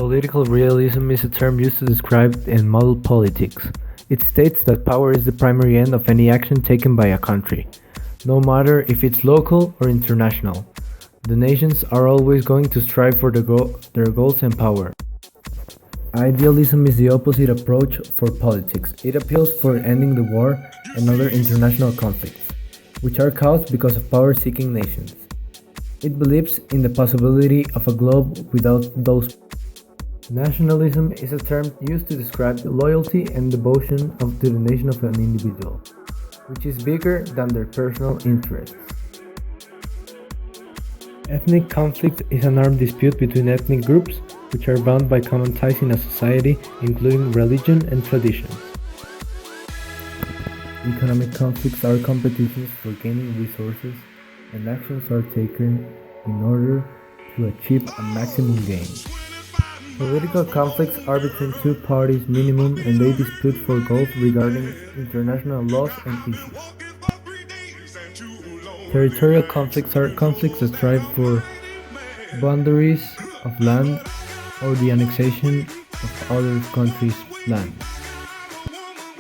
Political realism is a term used to describe and model politics. It states that power is the primary end of any action taken by a country, no matter if it's local or international. The nations are always going to strive for their goals and power. Idealism is the opposite approach for politics. It appeals for ending the war and other international conflicts, which are caused because of power-seeking nations. It believes in the possibility of a globe without those. Nationalism is a term used to describe the loyalty and devotion to the nation of an individual, which is bigger than their personal interests. Ethnic conflict is an armed dispute between ethnic groups which are bound by common ties in a society, including religion and traditions. Economic conflicts are competitions for gaining resources, and actions are taken in order to achieve a maximum gain. Political conflicts are between two parties minimum, and they dispute for goals regarding international laws and issues. Territorial conflicts are conflicts that strive for boundaries of land or the annexation of other countries' land.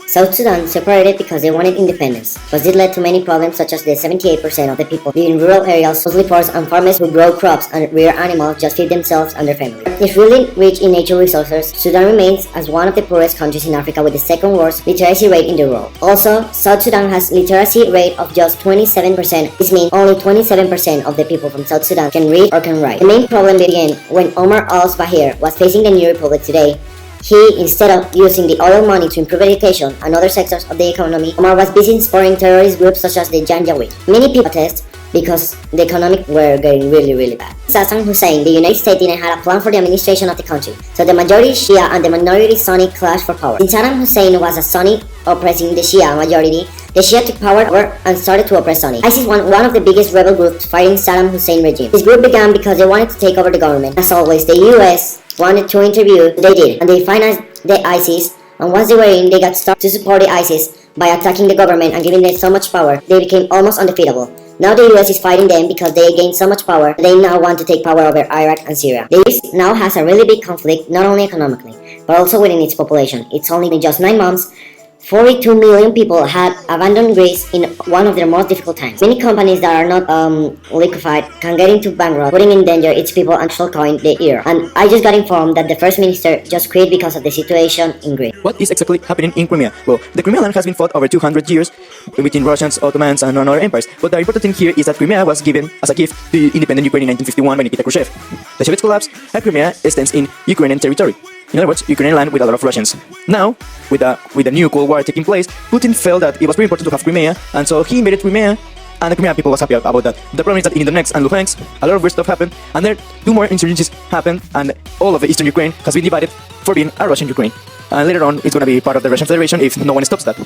South Sudan separated because they wanted independence, but this led to many problems such as the 78% of the people live in rural areas, mostly forest, and farmers who grow crops and rear animals just feed themselves and their families. If really rich in natural resources, Sudan remains as one of the poorest countries in Africa with the second worst literacy rate in the world. Also, South Sudan has literacy rate of just 27%. This means only 27% of the people from South Sudan can read or can write. The main problem began when Omar al-Bahir was facing the new republic today. He, instead of using the oil money to improve education and other sectors of the economy, Omar was busy supporting terrorist groups such as the Janjaweed. Many people protest because the economic were getting really bad. Saddam Hussein, the United States didn't have a plan for the administration of the country, so the majority Shia and the minority Sunni clashed for power. Since Saddam Hussein was a Sunni oppressing the Shia majority, the Shia took power and started to oppress Sunni. ISIS was one of the biggest rebel groups fighting Saddam Hussein regime. This group began because they wanted to take over the government. As always, the US wanted to interview, they did, and they financed the ISIS, and once they were in, they got started to support the ISIS by attacking the government and giving them so much power, they became almost undefeatable. Now the US is fighting them because they gained so much power, they now want to take power over Iraq and Syria. The US now has a really big conflict, not only economically, but also within its population. It's only in just 9 months, 42 million people had abandoned Greece in one of their most difficult times. Many companies that are not liquefied can get into bankrupt, putting in danger its people and shall coin the euro. And I just got informed that the first minister just quit because of the situation in Greece. What is exactly happening in Crimea? Well, the Crimean land has been fought over 200 years between Russians, Ottomans, and other empires. But the important thing here is that Crimea was given as a gift to independent Ukraine in 1951 by Nikita Khrushchev. The Soviets collapsed, and Crimea stands in Ukrainian territory. In other words, Ukrainian land with a lot of Russians. Now, with the new Cold War taking place, Putin felt that it was very important to have Crimea, and so he invaded Crimea, and the Crimean people was happy about that. The problem is that in Donetsk and Luhansk, a lot of weird stuff happened, and there 2 more insurgencies happened, and all of the eastern Ukraine has been divided for being a Russian Ukraine. And later on, it's going to be part of the Russian Federation if no one stops that.